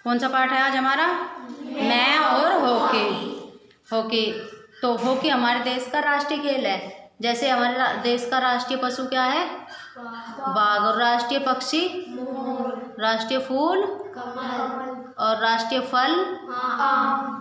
कौन सा पाठ है आज हमारा? मैं और हॉकी। हॉकी तो हॉकी हमारे देश का राष्ट्रीय खेल है। जैसे हमारे देश का राष्ट्रीय पशु क्या है? बाघ। और राष्ट्रीय पक्षी? राष्ट्रीय फूल? और राष्ट्रीय फल?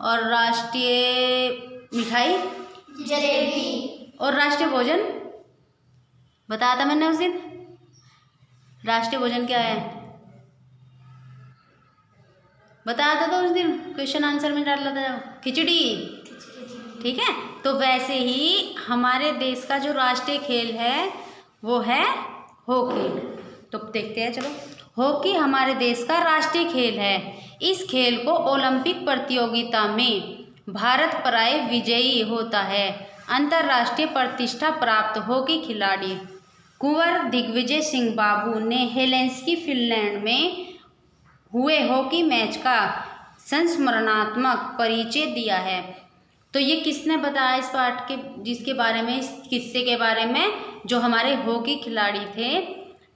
और राष्ट्रीय मिठाई? जलेबी। और राष्ट्रीय भोजन बताया था मैंने उस दिन। राष्ट्रीय भोजन क्या है बताया था उस दिन, क्वेश्चन आंसर में डाला था, खिचड़ी। ठीक है, तो वैसे ही हमारे देश का जो राष्ट्रीय खेल है वो है हॉकी। तो देखते हैं, चलो। हॉकी हमारे देश का राष्ट्रीय खेल है। इस खेल को ओलंपिक प्रतियोगिता में भारत प्राय विजयी होता है। अंतर्राष्ट्रीय प्रतिष्ठा प्राप्त हॉकी खिलाड़ी कुंवर दिग्विजय सिंह बाबू ने हेलेंस्की फिनलैंड में हुए हॉकी मैच का संस्मरणात्मक परिचय दिया है। तो ये किसने बताया इस पाठ के, जिसके बारे में, इस किस्से के बारे में, जो हमारे हॉकी खिलाड़ी थे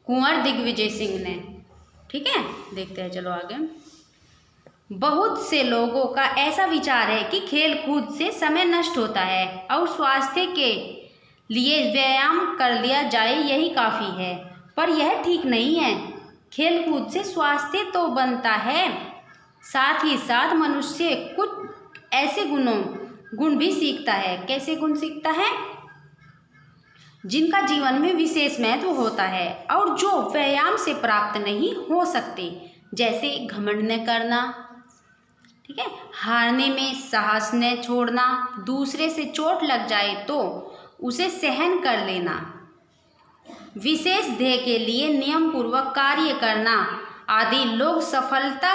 कुंवर दिग्विजय सिंह ने। ठीक है, देखते हैं, चलो आगे। बहुत से लोगों का ऐसा विचार है कि खेल कूद से समय नष्ट होता है और स्वास्थ्य के लिए व्यायाम कर लिया जाए यही काफ़ी है, पर यह ठीक नहीं है। खेल कूद से स्वास्थ्य तो बनता है, साथ ही साथ मनुष्य कुछ ऐसे गुण भी सीखता है। कैसे गुण सीखता है? जिनका जीवन में विशेष महत्व होता है और जो व्यायाम से प्राप्त नहीं हो सकते, जैसे घमंड न करना, ठीक है, हारने में साहस न छोड़ना, दूसरे से चोट लग जाए तो उसे सहन कर लेना, विशेष ध्येय के लिए नियम पूर्वक कार्य करना आदि। लोग सफलता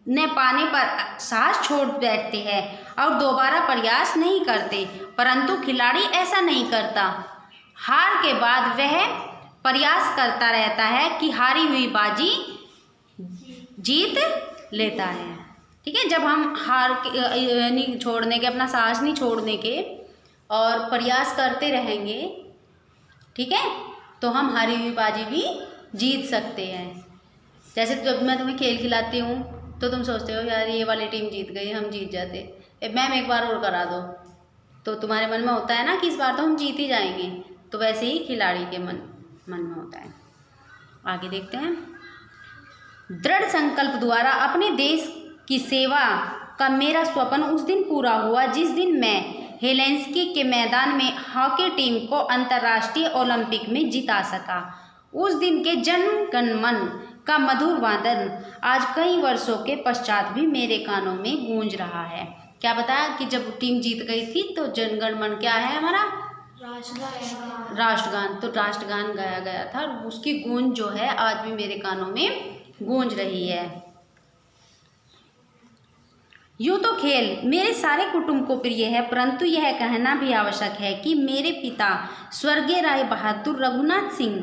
न पाने पर साहस छोड़ बैठते हैं और दोबारा प्रयास नहीं करते, परंतु खिलाड़ी ऐसा नहीं करता। हार के बाद वह प्रयास करता रहता है कि हारी हुई बाजी जीत लेता है। ठीक है, जब हम हार के नहीं छोड़ने के, अपना साहस नहीं छोड़ने के और प्रयास करते रहेंगे, ठीक है, तो हम हारी हुई बाजी भी जीत सकते हैं। जैसे जब मैं तुम्हें खेल खिलाती हूँ तो तुम सोचते हो यार ये वाली टीम जीत गई, हम जीत जाते, मैम एक बार और करा दो, तो तुम्हारे मन में होता है ना कि इस बार तो हम जीत ही जाएंगे। तो वैसे ही खिलाड़ी के मन में होता है। आगे देखते हैं। दृढ़ संकल्प द्वारा अपने देश की सेवा का मेरा स्वप्न उस दिन पूरा हुआ जिस दिन मैं हेलेंस्की के मैदान में हॉकी टीम को अंतर्राष्ट्रीय ओलंपिक में जिता सका। उस दिन के जन गण मन का मधुर वादन आज कई वर्षों के पश्चात भी मेरे कानों में गूंज रहा है। क्या बताया कि जब टीम जीत गई थी तो जनगण मन क्या है हमारा? राष्ट्रगान। तो राष्ट्रगान गाया गया था और उसकी गूंज जो है आज भी मेरे कानों में गूंज रही है। यूँ तो खेल मेरे सारे कुटुंब को प्रिय है, परंतु यह कहना भी आवश्यक है कि मेरे पिता स्वर्गीय राय बहादुर रघुनाथ सिंह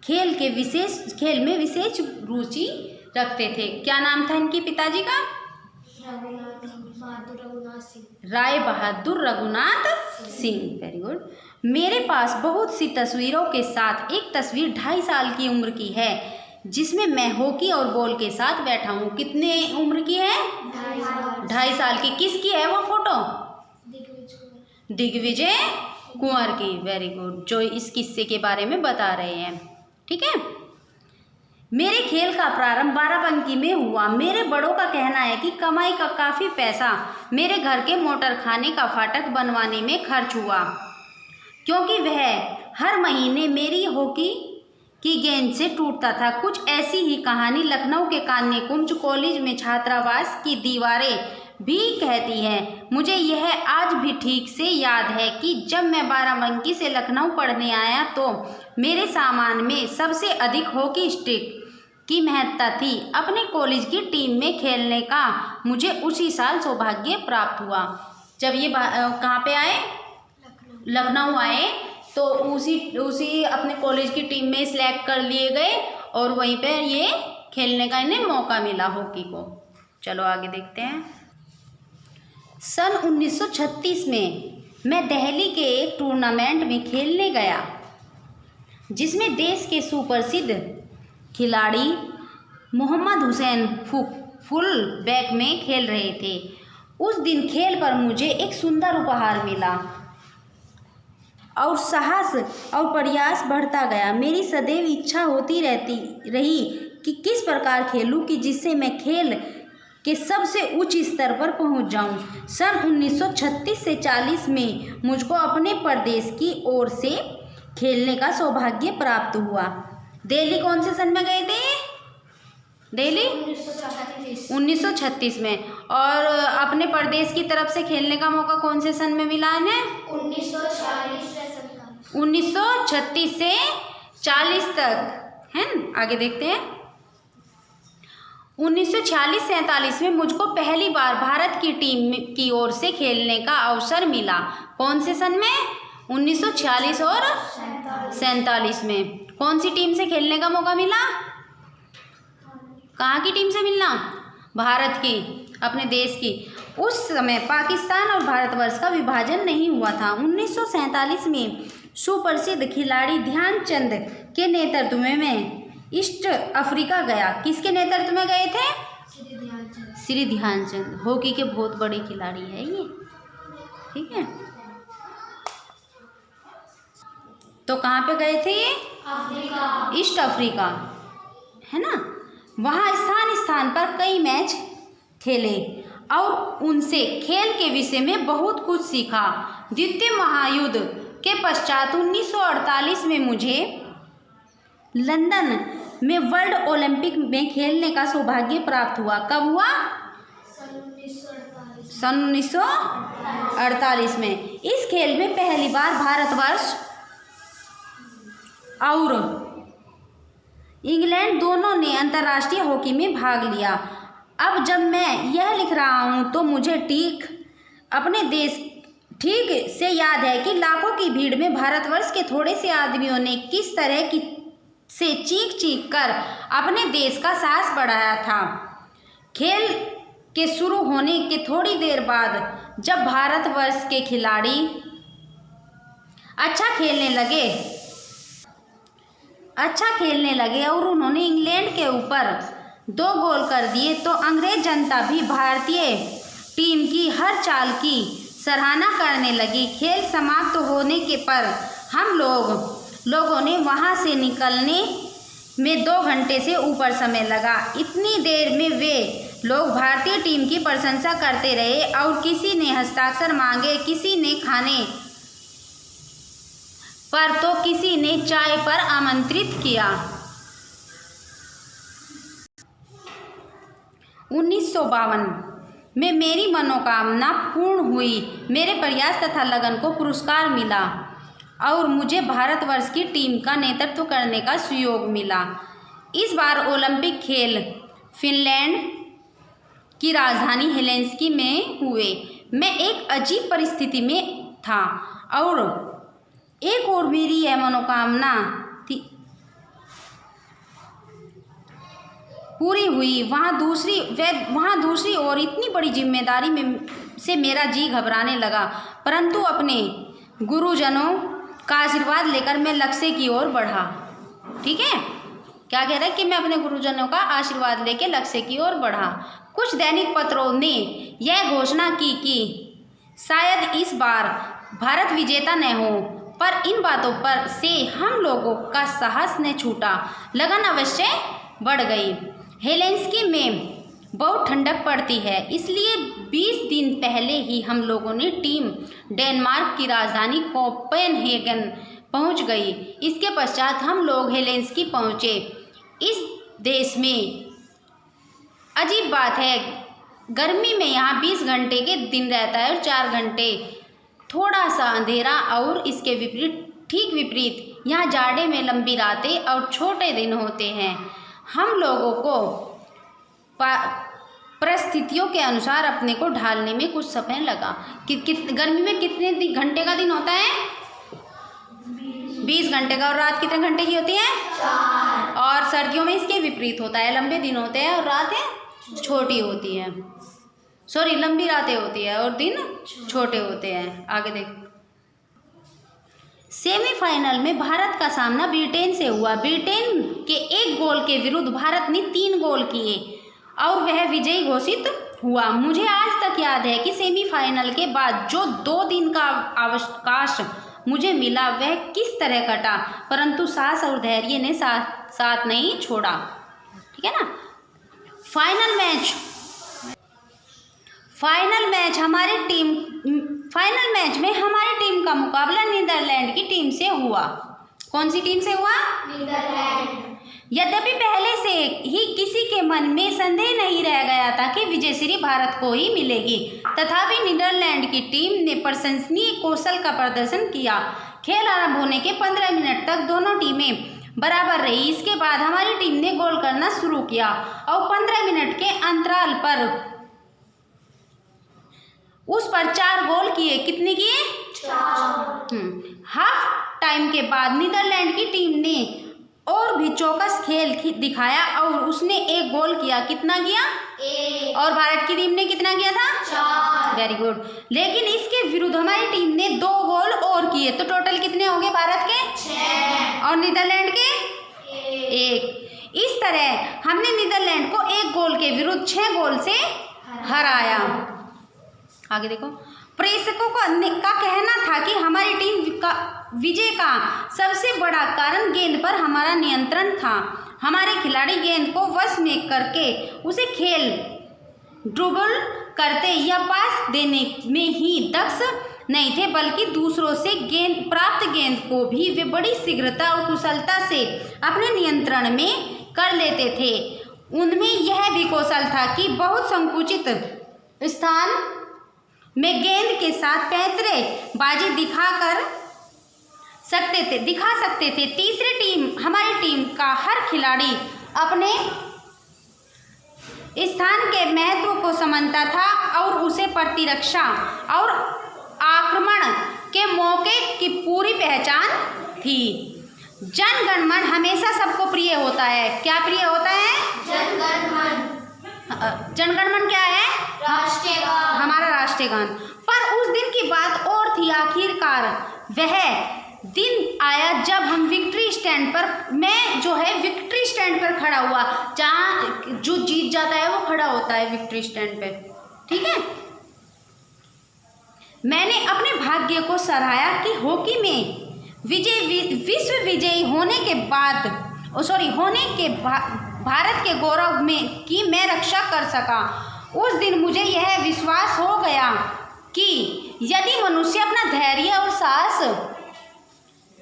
खेल में विशेष रुचि रखते थे। क्या नाम था इनके पिताजी का? राय बहादुर रघुनाथ सिंह। Very good. मेरे पास बहुत सी तस्वीरों के साथ एक तस्वीर 2.5 साल की उम्र की है जिसमें मैं हॉकी और बॉल के साथ बैठा हूँ। कितने उम्र की है? 2.5 साल की। किसकी है वो फोटो? दिग्विजय कुंवर की। वेरी गुड, जो इस किस्से के बारे में बता रहे हैं। ठीक है, मेरे खेल का प्रारंभ बाराबंकी में हुआ। मेरे बड़ों का कहना है कि कमाई का काफ़ी पैसा मेरे घर के मोटर खाने का फाटक बनवाने में खर्च हुआ, क्योंकि वह हर महीने मेरी हॉकी की गेंद से टूटता था। कुछ ऐसी ही कहानी लखनऊ के कान्य कुंज कॉलेज में छात्रावास की दीवारें भी कहती हैं। मुझे यह आज भी ठीक से याद है कि जब मैं बाराबंकी से लखनऊ पढ़ने आया तो मेरे सामान में सबसे अधिक हॉकी स्टिक की महत्ता थी। अपने कॉलेज की टीम में खेलने का मुझे उसी साल सौभाग्य प्राप्त हुआ। जब ये कहाँ पे आए? लखनऊ आए, तो उसी अपने कॉलेज की टीम में सिलेक्ट कर लिए गए और वहीं पे ये खेलने का इन्हें मौका मिला हॉकी को। चलो आगे देखते हैं। सन 1936 में मैं दिल्ली के एक टूर्नामेंट में खेलने गया जिसमें देश के सुप्रसिद्ध खिलाड़ी मोहम्मद हुसैन फुल बैक में खेल रहे थे। उस दिन खेल पर मुझे एक सुंदर उपहार मिला और साहस और प्रयास बढ़ता गया। मेरी सदैव इच्छा होती रही कि किस प्रकार खेलूं कि जिससे मैं खेल के सबसे उच्च स्तर पर पहुंच जाऊं। सन 1936 से 40 में मुझको अपने प्रदेश की ओर से खेलने का सौभाग्य प्राप्त हुआ। दिल्ली कौन से सन में गए थे? दिल्ली 1936 में। और अपने प्रदेश की तरफ से खेलने का मौका कौन से सन में मिला इन्हें? 1936 से 40 तक है। आगे देखते हैं। 1946-47 में मुझको पहली बार भारत की टीम की ओर से खेलने का अवसर मिला। कौन से सन में? 1946 और 47 में। कौन सी टीम से खेलने का मौका मिला? कहाँ की टीम से मिलना? भारत की, अपने देश की। उस समय पाकिस्तान और भारतवर्ष का विभाजन नहीं हुआ था। 1947 में सुप्रसिद्ध खिलाड़ी ध्यानचंद के नेतृत्व में ईस्ट अफ्रीका गया। किसके नेतृत्व में गए थे? श्री ध्यानचंद। हॉकी के बहुत बड़े खिलाड़ी है ये, ठीक है। तो कहाँ पे गए थे ये? अफ्रीका। ईस्ट अफ्रीका, है ना। वहाँ स्थान स्थान पर कई मैच खेले और उनसे खेल के विषय में बहुत कुछ सीखा। द्वितीय महायुद्ध के पश्चात 1948 में मुझे लंदन में वर्ल्ड ओलंपिक में खेलने का सौभाग्य प्राप्त हुआ। कब हुआ? सन 1948 में। इस खेल में पहली बार भारतवर्ष और इंग्लैंड दोनों ने अंतर्राष्ट्रीय हॉकी में भाग लिया। अब जब मैं यह लिख रहा हूँ तो मुझे अपने देश ठीक से याद है कि लाखों की भीड़ में भारतवर्ष के थोड़े से आदमियों ने किस तरह की से चीख चीख कर अपने देश का साहस बढ़ाया था। खेल के शुरू होने के थोड़ी देर बाद जब भारतवर्ष के खिलाड़ी अच्छा खेलने लगे और उन्होंने इंग्लैंड के ऊपर 2 गोल कर दिए तो अंग्रेज जनता भी भारतीय टीम की हर चाल की सराहना करने लगी। खेल समाप्त होने के पर हम लोगों ने वहां से निकलने में 2 घंटे से ऊपर समय लगा। इतनी देर में वे लोग भारतीय टीम की प्रशंसा करते रहे और किसी ने हस्ताक्षर मांगे, किसी ने खाने पर तो किसी ने चाय पर आमंत्रित किया। 1952 में मेरी मनोकामना पूर्ण हुई। मेरे प्रयास तथा लगन को पुरस्कार मिला और मुझे भारतवर्ष की टीम का नेतृत्व करने का सुयोग मिला। इस बार ओलंपिक खेल फिनलैंड की राजधानी हेलेंसिकी में हुए। मैं एक अजीब परिस्थिति में था और एक और मेरी यह मनोकामना थी पूरी हुई। वहाँ दूसरी ओर इतनी बड़ी जिम्मेदारी में से मेरा जी घबराने लगा, परंतु अपने गुरुजनों का आशीर्वाद लेकर मैं लक्ष्य की ओर बढ़ा। ठीक है, क्या कह रहा है कि मैं अपने गुरुजनों का आशीर्वाद लेकर लक्ष्य की ओर बढ़ा। कुछ दैनिक पत्रों ने यह घोषणा की कि शायद इस बार भारत विजेता न हो, पर इन बातों पर से हम लोगों का साहस न छूटा, लगन अवश्य बढ़ गई। हेलेंसिकी में बहुत ठंडक पड़ती है, इसलिए 20 दिन पहले ही हम लोगों ने टीम डेनमार्क की राजधानी कोपेनहेगन पहुंच गई। इसके पश्चात हम लोग हेलेंसिकी पहुंचे। इस देश में अजीब बात है, गर्मी में यहाँ 20 घंटे के दिन रहता है और 4 घंटे थोड़ा सा अंधेरा, और इसके ठीक विपरीत यहाँ जाड़े में लंबी रातें और छोटे दिन होते हैं। हम लोगों को परिस्थितियों के अनुसार अपने को ढालने में कुछ समय लगा। गर्मी में कितने घंटे का दिन होता है? 20 घंटे का। और रात कितने घंटे की होती है? 4। और सर्दियों में इसके विपरीत होता है, लंबे दिन होते हैं और रातें छोटी होती हैं। लंबी रातें होती है और दिन छोटे होते हैं। आगे देख, सेमीफाइनल में भारत का सामना ब्रिटेन से हुआ। ब्रिटेन के 1 गोल के विरुद्ध भारत ने 3 गोल किए और वह विजयी घोषित हुआ। मुझे आज तक याद है कि सेमीफाइनल के बाद जो 2 दिन का अवकाश मुझे मिला वह किस तरह कटा, परंतु साहस और धैर्य ने साथ नहीं छोड़ा। ठीक है ना। फाइनल मैच में हमारी टीम का मुकाबला नीदरलैंड की टीम से हुआ। कौन सी टीम से हुआ? नीदरलैंड। यद्यपि पहले से ही किसी के मन में संदेह नहीं रह गया था कि विजयश्री भारत को ही मिलेगी, तथापि नीदरलैंड की टीम ने प्रशंसनीय कौशल का प्रदर्शन किया। खेल आरंभ होने के 15 मिनट तक दोनों टीमें बराबर रही। इसके बाद हमारी टीम ने गोल करना शुरू किया और 15 मिनट के अंतराल पर उस पर 4 गोल किए। कितने किए? 4। हाफ टाइम के बाद नीदरलैंड की टीम ने और भी चौकस खेल दिखाया और उसने 1 गोल किया। कितना किया? 1। और भारत की टीम ने कितना किया था? 4। Very good. लेकिन इसके विरुद्ध हमारी टीम ने 2 गोल और किए, तो टोटल कितने हो गए भारत के? 6। और नीदरलैंड के? 1। इस तरह हमने नीदरलैंड को 1 गोल के विरुद्ध 6 गोल से हराया। आगे देखो। प्रेक्षकों का कहना था कि हमारी टीम का विजय का सबसे बड़ा कारण गेंद पर हमारा नियंत्रण था। हमारे खिलाड़ी गेंद को वश में करके उसे खेल ड्रिबल करते या पास देने में ही दक्ष नहीं थे, बल्कि दूसरों से प्राप्त गेंद को भी वे बड़ी शीघ्रता और कुशलता से अपने नियंत्रण में कर लेते थे। उनमें यह भी कौशल था कि बहुत संकुचित स्थान में गेंद के साथ पैंतरे बाजी दिखा सकते थे। हमारी टीम का हर खिलाड़ी अपने स्थान के महत्व को समझता था और उसे प्रतिरक्षा और आक्रमण के मौके की पूरी पहचान थी। जन गण मन हमेशा सबको प्रिय होता है। क्या प्रिय होता है? जनगणमन। जनगणमन क्या है? राष्ट्रीय गान। हमारा राष्ट्रीय गान। पर उस दिन की बात और थी। आखिरकार वह दिन आया जब हम विक्ट्री स्टैंड पर खड़ा हुआ। जहाँ जो जीत जाता है वो खड़ा होता है विक्ट्री स्टैंड पे। ठीक है। मैंने अपने भाग्य को सराहा कि हॉकी में विश्व विजयी होने के भारत के गौरव की मैं रक्षा कर सका। उस दिन मुझे यह विश्वास हो गया कि यदि मनुष्य अपना धैर्य और साहस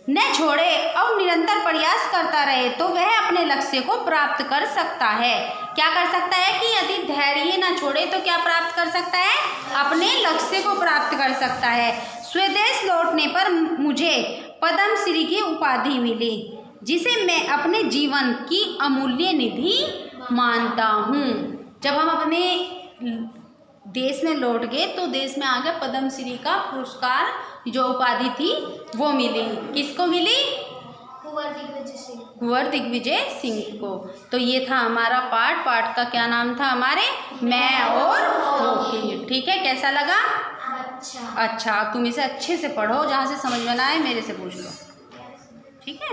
न छोड़े और निरंतर प्रयास करता रहे तो वह अपने लक्ष्य को प्राप्त कर सकता है। क्या कर सकता है? कि यदि धैर्य न छोड़े तो क्या प्राप्त कर सकता है? अपने लक्ष्य को प्राप्त कर सकता है। स्वदेश लौटने पर मुझे पद्मश्री की उपाधि मिली, जिसे मैं अपने जीवन की अमूल्य निधि मानता हूँ। जब हम अपने देश में लौट गए तो देश में आगे पद्मश्री का पुरस्कार जो उपाधि थी वो मिली। किसको मिली? कुंवर दिग्विजय सिंह को। तो ये था हमारा पाठ का क्या नाम था हमारे? मैं और हॉकी। ठीक है। कैसा लगा? अच्छा। तुम इसे अच्छे से पढ़ो, जहाँ से समझ में ना आए मेरे से पूछ लो। ठीक है।